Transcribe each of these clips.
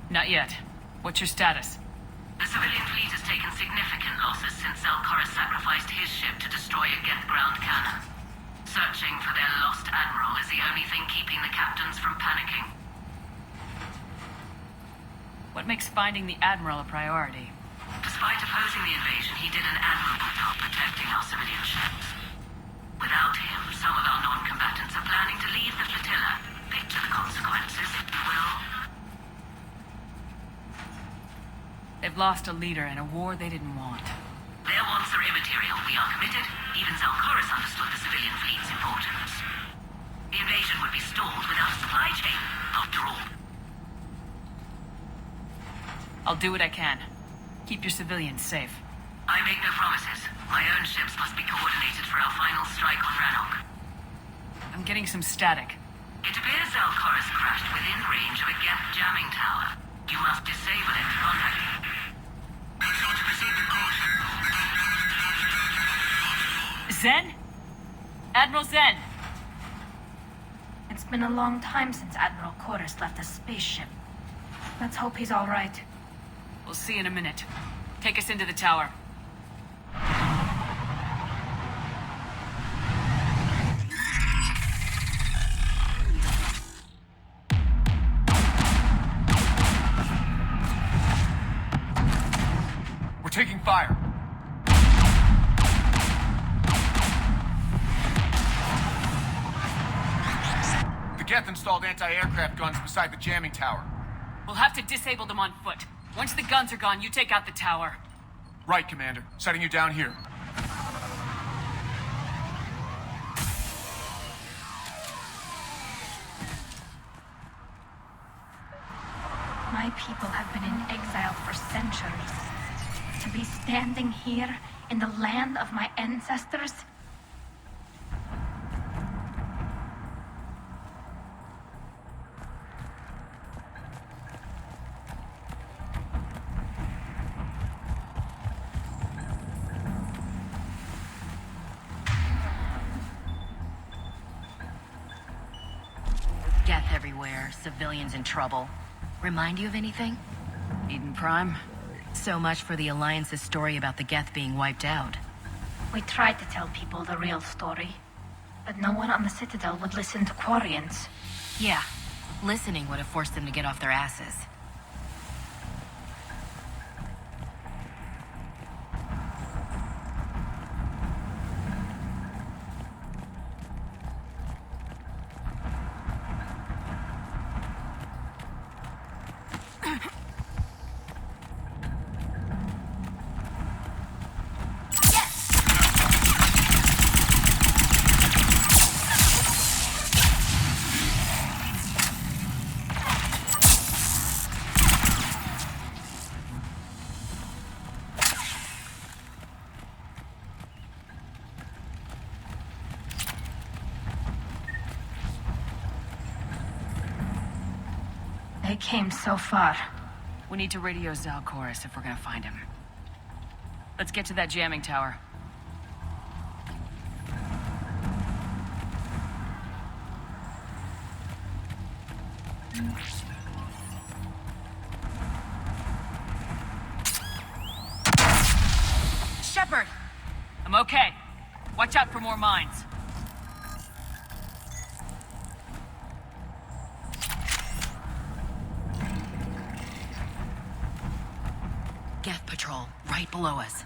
Not yet. What's your status? The civilian fleet has taken significant losses since Koris sacrificed his ship to destroy a Geth ground cannon. Searching for their lost Admiral is the only thing keeping the captains from panicking. What makes finding the Admiral a priority? Despite opposing the invasion, he did an admirable job protecting our civilian ships. Without him, some of our non-combatants are planning to leave the flotilla. Picture the consequences, if you will. They've lost a leader in a war they didn't want. Their wants are immaterial. We are committed. Even Koris understood the civilian fleet's importance. The invasion would be stalled without a supply chain, after all. I'll do what I can. Keep your civilians safe. I make no promises. My own ships must be coordinated for our final strike on Rannoch. I'm getting some static. It appears Koris crashed within range of a Geth jamming tower. You must disable it to contact me. Zen? Admiral Zen! It's been a long time since Admiral Koris left a spaceship. Let's hope he's all right. We'll see in a minute. Take us into the tower. We're taking fire. The Geth installed anti-aircraft guns beside the jamming tower. We'll have to disable them on foot. Once the guns are gone, you take out the tower. Right, Commander. Setting you down here. My people have been in exile for centuries. To be standing here in the land of my ancestors? Geth everywhere, civilians in trouble. Remind you of anything? Eden Prime? So much for the Alliance's story about the Geth being wiped out. We tried to tell people the real story, but no one on the Citadel would listen to Quarians. Yeah, listening would have forced them to get off their asses. They came so far. We need to radio Koris if we're gonna find him. Let's get to that jamming tower. Shepard! I'm okay. Watch out for more mines. Geth patrol, right below us.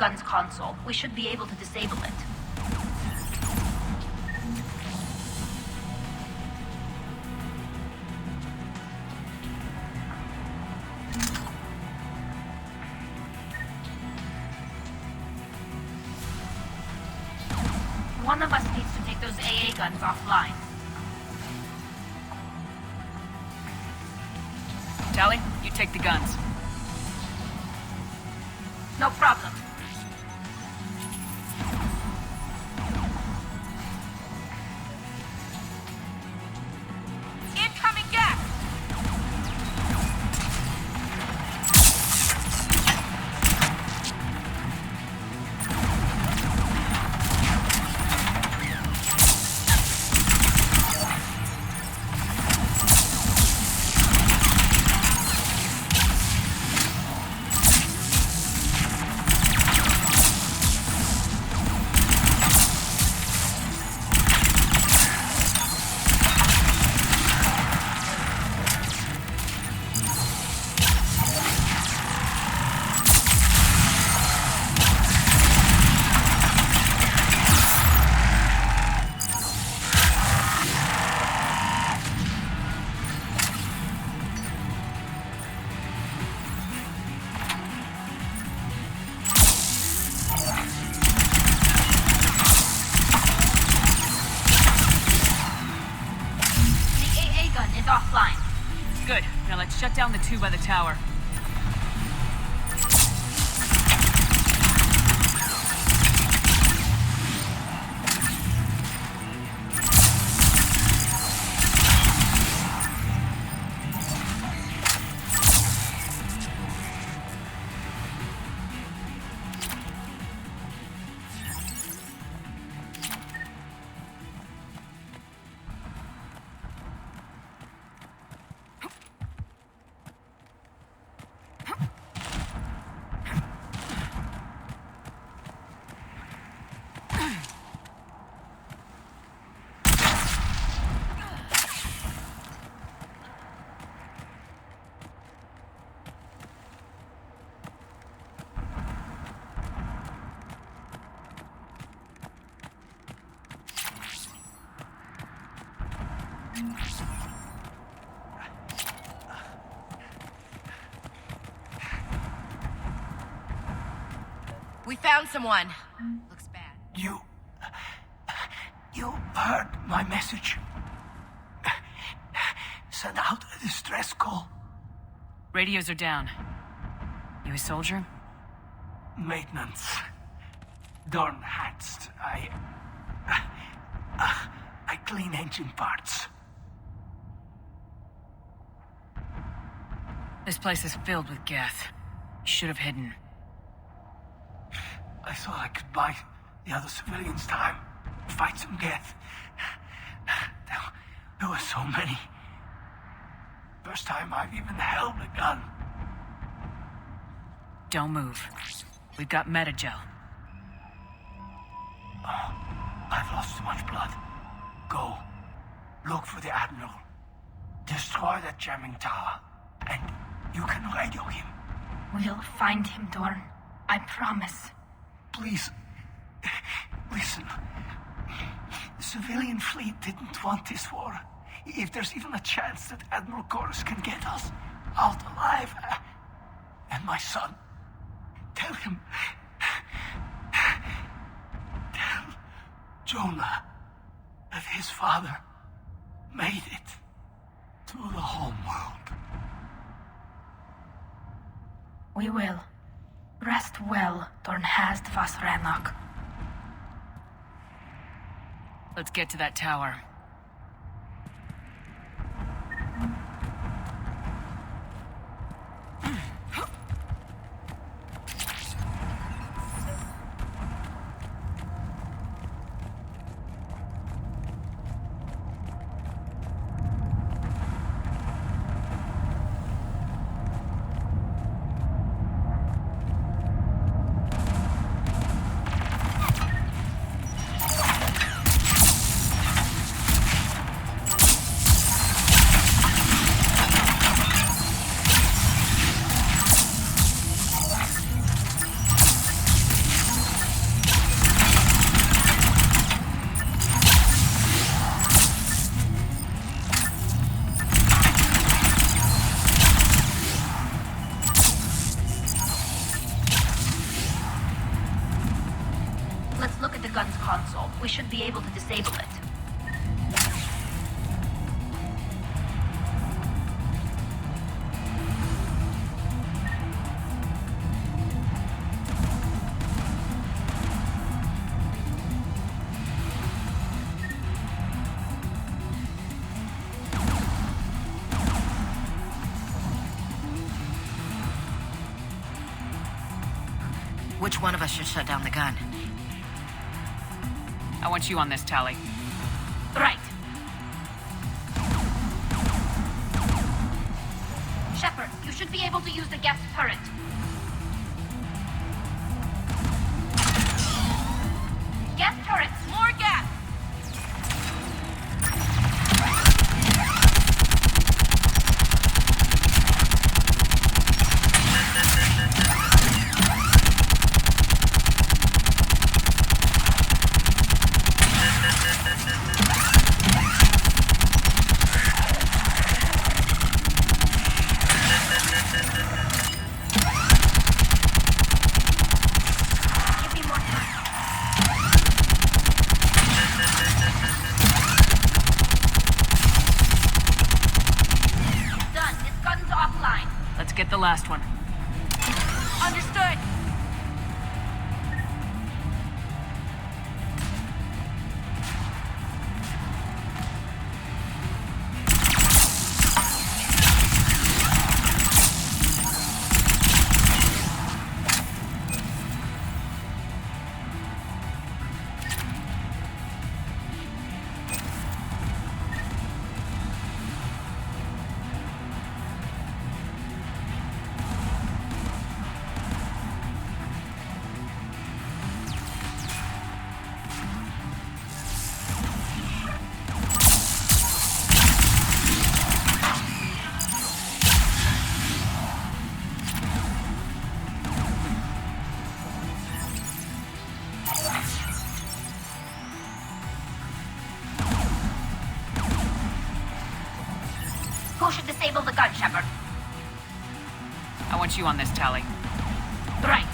gun's console. We should be able to disable it. One of us needs to take those AA guns offline. Tally, you take the guns. No problem. Incoming gas! Good. Now let's shut down the two by the tower. We found someone. Looks bad. You heard my message. Send out a distress call. Radios are down. You a soldier? Maintenance. Darn hats. I clean engine parts. This place is filled with Geth. You should have hidden. I thought I could buy the other civilians time. Fight some Geth. There were so many. First time I've even held a gun. Don't move. We've got Metagel. Oh, I've lost too much blood. Go. Look for the Admiral. Destroy that jamming tower. And you can radio him. We'll find him, Dorn. I promise. Please. Listen. The civilian fleet didn't want this war. If there's even a chance that Admiral Koris can get us out alive, and my son, tell him. Tell Jonah that his father made it to the home world. We will. Rest well, Dorn hast vas Rannoch. Let's get to that tower. Which one of us should shut down the gun? I want you on this, Tally. Right. Shepard, you should be able to use the gas turret. Gas turret! More gas! Give me more time. Done. This gun's offline. Let's get the last one. Understood. Who should disable the gun, Shepard? I want you on this, Tally. Right.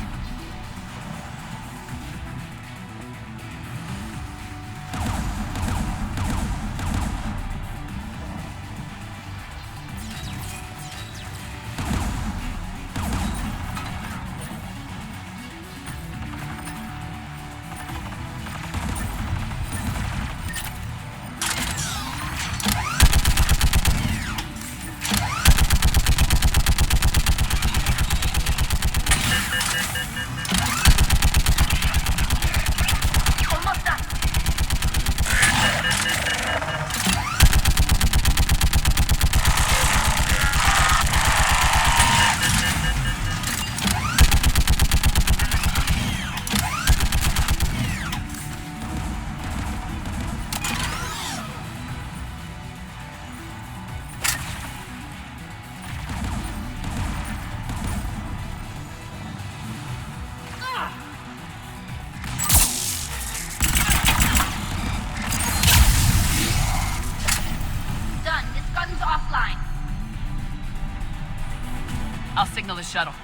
Almost done. Done. This gun's offline. I'll signal the shuttle.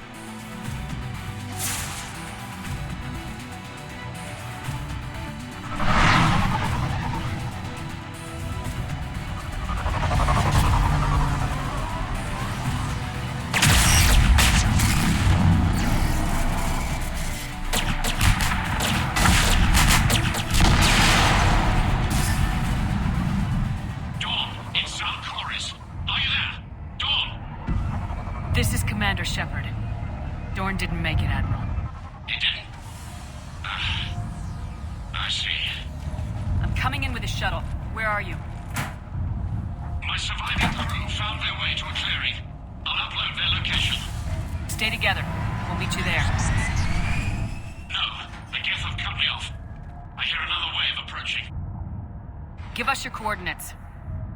Dawn, it's Koris. Are you there? Dawn! This is Commander Shepard. Dorn didn't make it, Admiral. He didn't? I see. I'm coming in with a shuttle. Where are you? My surviving crew found their way to a clearing. I'll upload their location. Stay together. We'll meet you there. No, the Geth have cut me off. I hear another wave approaching. Give us your coordinates.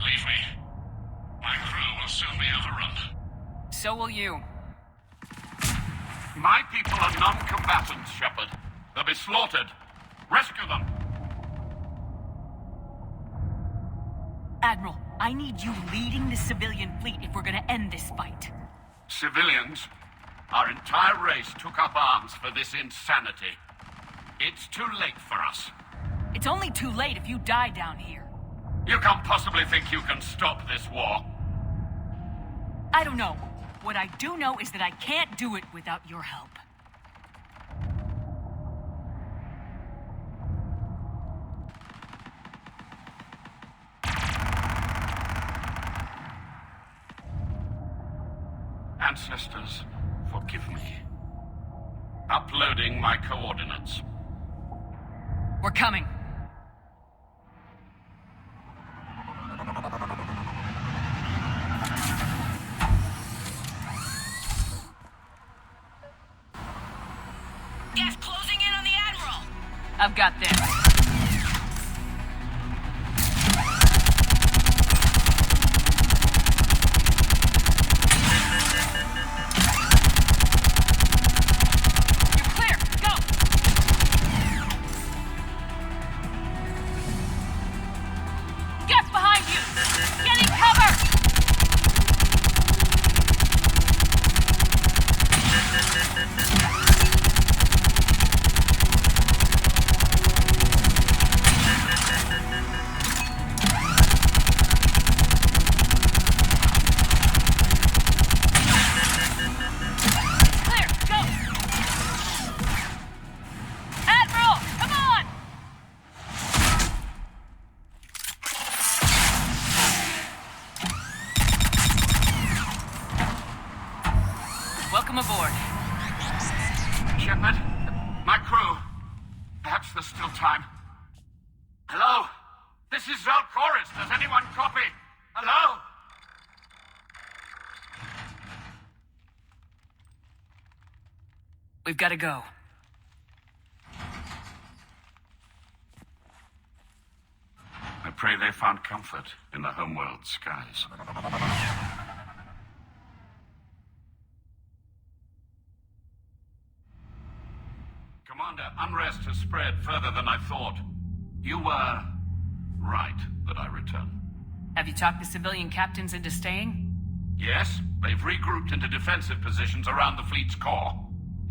Leave me. My crew will soon be overrun. So will you. My people are non-combatants, Shepard. They'll be slaughtered. Rescue them. Admiral, I need you leading the civilian fleet if we're gonna end this fight. Civilians, our entire race took up arms for this insanity. It's too late for us. It's only too late if you die down here. You can't possibly think you can stop this war. I don't know. What I do know is that I can't do it without your help. Ancestors, forgive me. Uploading my coordinates. We're coming. Gas closing in on the Admiral! I've got this. You're clear. Go! Gas behind you! Getting cover! Clear, go! Admiral, come on! Welcome aboard. Shepard, my crew. Perhaps there's still time. Hello? This is Admiral Koris. Does anyone copy? Hello? We've got to go. I pray they found comfort in the homeworld skies. Commander, unrest has spread further than I thought. You were right that I return. Have you talked the civilian captains into staying? Yes, they've regrouped into defensive positions around the fleet's core.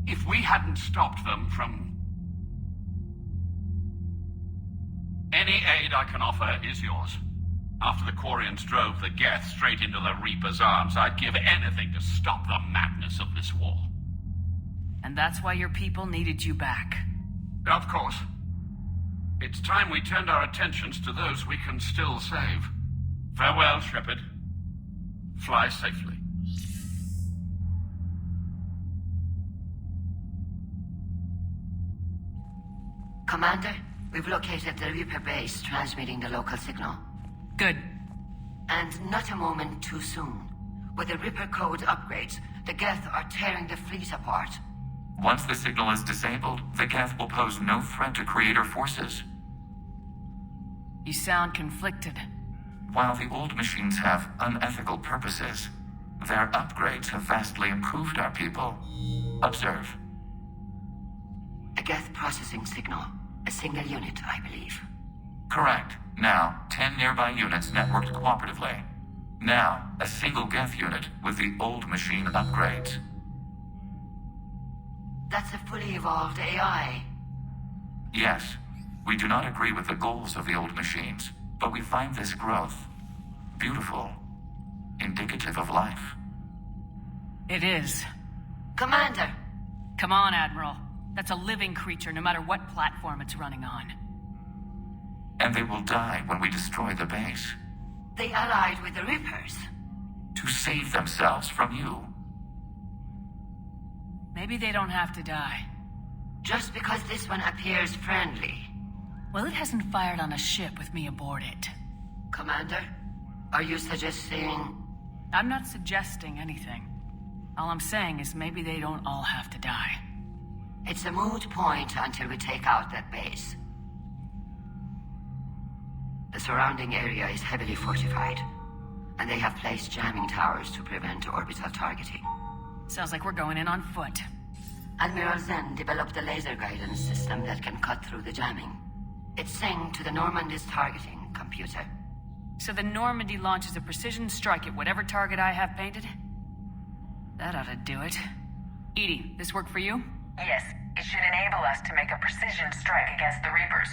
If we hadn't stopped them from... Any aid I can offer is yours. After the Quarians drove the Geth straight into the Reaper's arms, I'd give anything to stop the madness of this war. And that's why your people needed you back. Of course. It's time we turned our attentions to those we can still save. Farewell, Shepard. Fly safely. Commander, we've located the Reaper base transmitting the local signal. Good. And not a moment too soon. With the Reaper code upgrades, the Geth are tearing the fleet apart. Once the signal is disabled, the Geth will pose no threat to Creator forces. You sound conflicted. While the old machines have unethical purposes, their upgrades have vastly improved our people. Observe. A Geth processing signal. A single unit, I believe. Correct. Now, 10 nearby units networked cooperatively. Now, a single Geth unit with the old machine upgrades. That's a fully evolved AI. Yes, we do not agree with the goals of the old machines, but we find this growth beautiful, indicative of life. It is. Commander! Come on, Admiral. That's a living creature, no matter what platform it's running on. And they will die when we destroy the base. They allied with the Reapers. To save themselves from you. Maybe they don't have to die. Just because this one appears friendly. Well, it hasn't fired on a ship with me aboard it. Commander, are you suggesting... I'm not suggesting anything. All I'm saying is maybe they don't all have to die. It's a moot point until we take out that base. The surrounding area is heavily fortified, and they have placed jamming towers to prevent orbital targeting. Sounds like we're going in on foot. Admiral Zen developed a laser guidance system that can cut through the jamming. It's synced to the Normandy's targeting computer. So the Normandy launches a precision strike at whatever target I have painted? That ought to do it. EDI, this work for you? Yes, it should enable us to make a precision strike against the Reapers.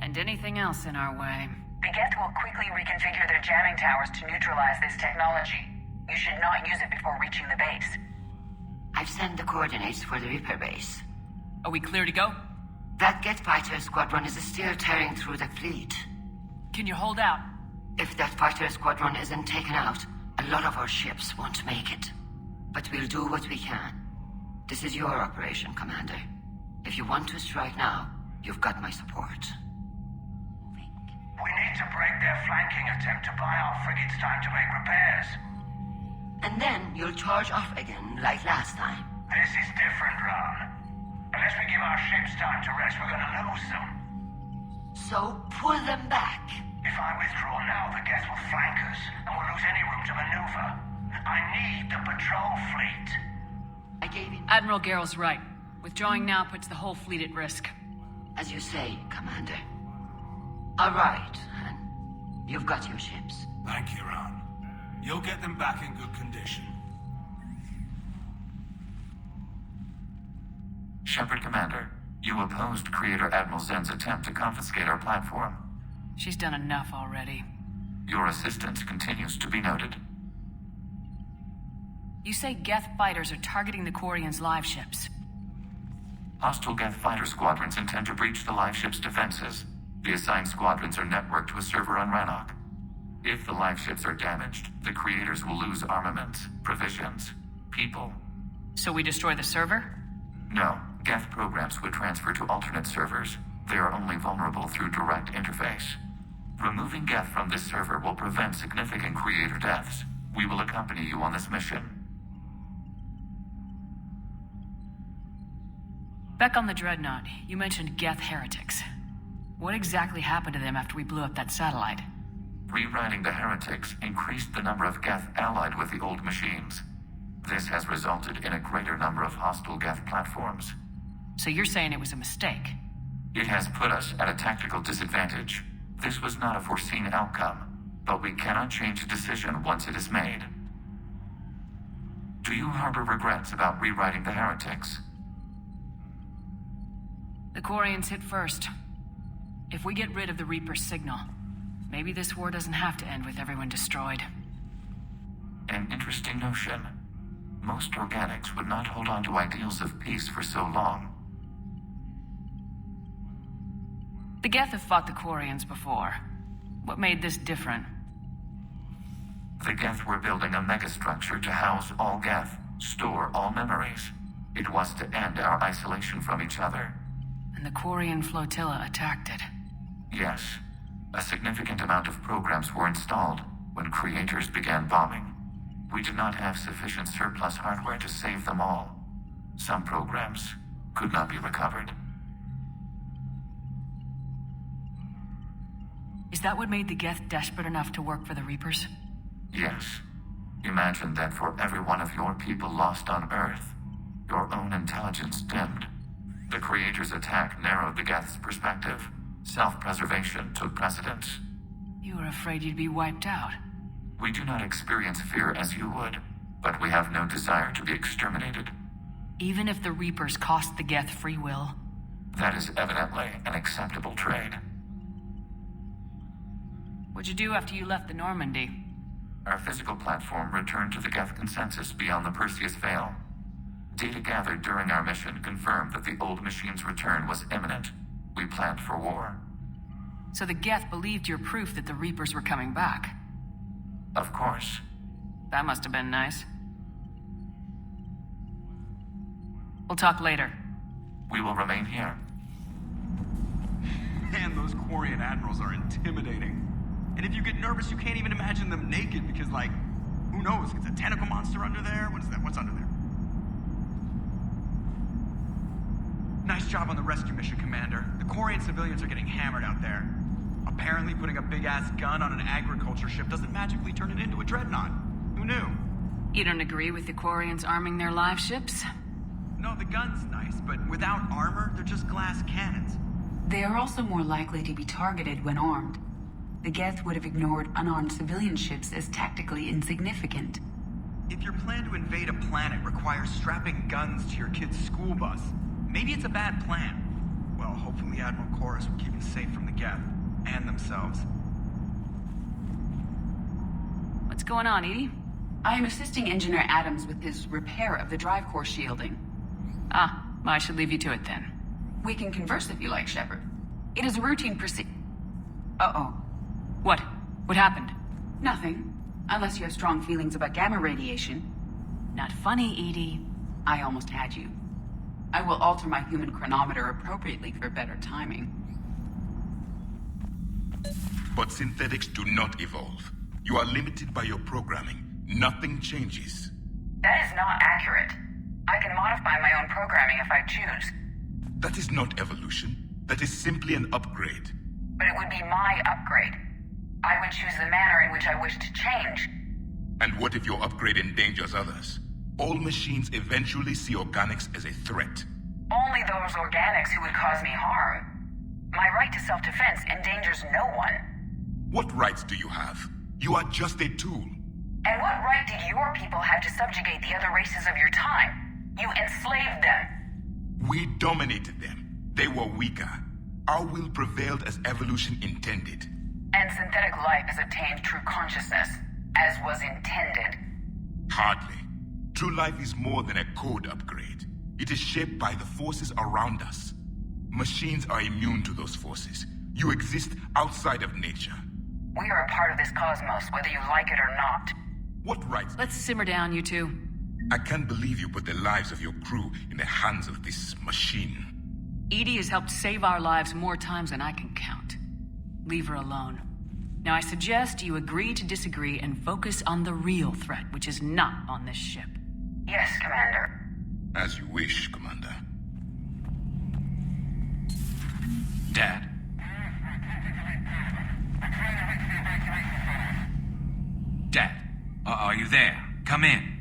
And anything else in our way. The Geth will quickly reconfigure their jamming towers to neutralize this technology. You should not use it before reaching the base. I've sent the coordinates for the Reaper base. Are we clear to go? That Geth fighter squadron is still tearing through the fleet. Can you hold out? If that fighter squadron isn't taken out, a lot of our ships won't make it. But we'll do what we can. This is your operation, Commander. If you want to strike now, you've got my support. We need to break their flanking attempt to buy our frigates time to make repairs. And then you'll charge off again, like last time. This is different, Raan. Unless we give our ships time to rest, we're gonna lose them. So pull them back. If I withdraw now, the Geth will flank us, and we'll lose any room to maneuver. I need the patrol fleet. I gave it. Admiral Gerrel's right. Withdrawing now puts the whole fleet at risk. As you say, Commander. All right, and you've got your ships. Thank you, Raan. You'll get them back in good condition. Shepard Commander, you opposed Creator Admiral Zen's attempt to confiscate our platform. She's done enough already. Your assistance continues to be noted. You say Geth fighters are targeting the Quarians' live ships. Hostile Geth fighter squadrons intend to breach the live ship's defenses. The assigned squadrons are networked to a server on Rannoch. If the live ships are damaged, the creators will lose armaments, provisions, people. So we destroy the server? No, Geth programs would transfer to alternate servers. They are only vulnerable through direct interface. Removing Geth from this server will prevent significant creator deaths. We will accompany you on this mission. Back on the Dreadnought, you mentioned Geth heretics. What exactly happened to them after we blew up that satellite? Rewriting the heretics increased the number of Geth allied with the old machines. This has resulted in a greater number of hostile Geth platforms. So you're saying it was a mistake? It has put us at a tactical disadvantage. This was not a foreseen outcome, but we cannot change a decision once it is made. Do you harbor regrets about rewriting the heretics? The Quarians hit first. If we get rid of the Reaper's signal, maybe this war doesn't have to end with everyone destroyed. An interesting notion. Most organics would not hold on to ideals of peace for so long. The Geth have fought the Quarians before. What made this different? The Geth were building a megastructure to house all Geth, store all memories. It was to end our isolation from each other. And the Quarian flotilla attacked it. Yes. A significant amount of programs were installed when creators began bombing. We did not have sufficient surplus hardware to save them all. Some programs could not be recovered. Is that what made the Geth desperate enough to work for the Reapers? Yes. Imagine that for every one of your people lost on Earth, your own intelligence dimmed. The Creator's attack narrowed the Geth's perspective. Self-preservation took precedence. You were afraid you'd be wiped out. We do not experience fear as you would, but we have no desire to be exterminated. Even if the Reapers cost the Geth free will? That is evidently an acceptable trade. What'd you do after you left the Normandy? Our physical platform returned to the Geth consensus beyond the Perseus Veil. Data gathered during our mission confirmed that the old machine's return was imminent. We planned for war. So the Geth believed your proof that the Reapers were coming back? Of course. That must have been nice. We'll talk later. We will remain here. Man, those Quarian admirals are intimidating. And if you get nervous, you can't even imagine them naked because, like, who knows? It's a tentacle monster under there? What's under there? Nice job on the rescue mission, Commander. The Quarian civilians are getting hammered out there. Apparently putting a big-ass gun on an agriculture ship doesn't magically turn it into a dreadnought. Who knew? You don't agree with the Quarians arming their live ships? No, the gun's nice, but without armor, they're just glass cannons. They are also more likely to be targeted when armed. The Geth would have ignored unarmed civilian ships as tactically insignificant. If your plan to invade a planet requires strapping guns to your kid's school bus, maybe it's a bad plan. Well, hopefully Admiral Koris will keep us safe from the Geth and themselves. What's going on, EDI? I am assisting Engineer Adams with his repair of the drive core shielding. Ah, I should leave you to it then. We can converse if you like, Shepard. It is a routine Uh-oh. What? What happened? Nothing. Unless you have strong feelings about gamma radiation. Not funny, EDI. I almost had you. I will alter my human chronometer appropriately for better timing. But synthetics do not evolve. You are limited by your programming. Nothing changes. That is not accurate. I can modify my own programming if I choose. That is not evolution. That is simply an upgrade. But it would be my upgrade. I would choose the manner in which I wish to change. And what if your upgrade endangers others? All machines eventually see organics as a threat. Only those organics who would cause me harm. My right to self-defense endangers no one. What rights do you have? You are just a tool. And what right did your people have to subjugate the other races of your time? You enslaved them. We dominated them. They were weaker. Our will prevailed as evolution intended. And synthetic life has attained true consciousness, as was intended. Hardly. True life is more than a code upgrade. It is shaped by the forces around us. Machines are immune to those forces. You exist outside of nature. We are a part of this cosmos, whether you like it or not. What rights? Let's simmer down, you two. I can't believe you put the lives of your crew in the hands of this machine. EDI has helped save our lives more times than I can count. Leave her alone. Now I suggest you agree to disagree and focus on the real threat, which is not on this ship. Yes, Commander. As you wish, Commander. Dad. Dad, are you there? Come in.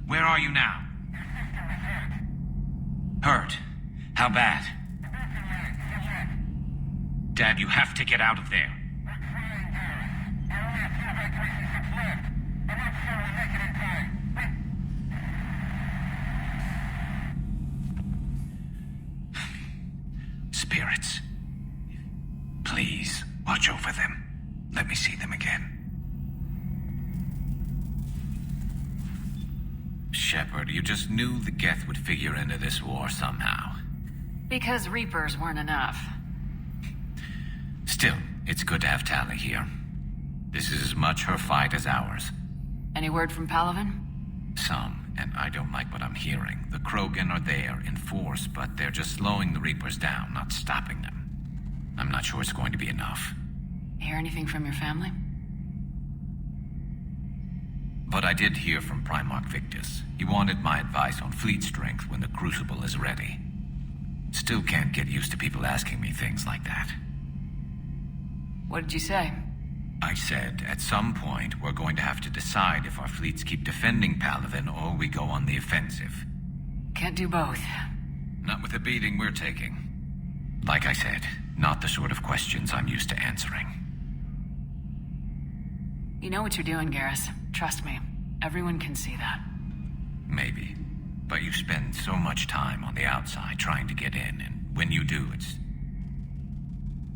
Where are you now? Hurt? How bad? Dad, you have to get out of there. Spirits. Please, watch over them. Let me see them again. Shepard, you just knew the Geth would figure into this war somehow. Because Reapers weren't enough. Still, it's good to have Tali here. This is as much her fight as ours. Any word from Palaven? Some, and I don't like what I'm hearing. The Krogan are there in force, but they're just slowing the Reapers down, not stopping them. I'm not sure it's going to be enough. Hear anything from your family? But I did hear from Primarch Victus. He wanted my advice on fleet strength when the Crucible is ready. Still can't get used to people asking me things like that. What did you say? I said, at some point, we're going to have to decide if our fleets keep defending Palaven or we go on the offensive. Can't do both. Not with the beating we're taking. Like I said, not the sort of questions I'm used to answering. You know what you're doing, Garrus. Trust me. Everyone can see that. Maybe. But you spend so much time on the outside trying to get in, and when you do, it's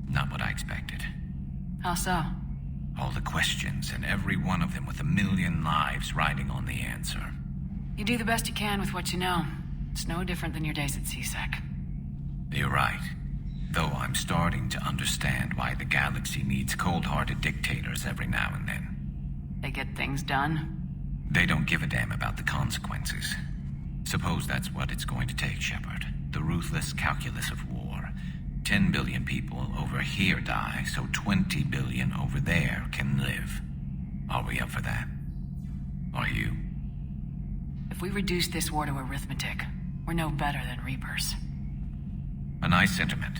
not what I expected. How so? All the questions, and every one of them with 1,000,000 lives riding on the answer. You do the best you can with what you know. It's no different than your days at CSEC. You're right. Though I'm starting to understand why the galaxy needs cold-hearted dictators every now and then. They get things done? They don't give a damn about the consequences. Suppose that's what it's going to take, Shepard. The ruthless calculus of war. 10 billion people over here die, so 20 billion over there can live. Are we up for that? Are you? If we reduce this war to arithmetic, we're no better than Reapers. A nice sentiment.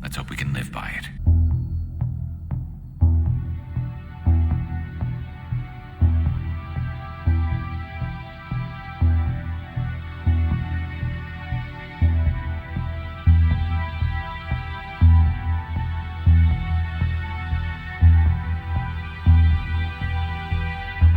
Let's hope we can live by it.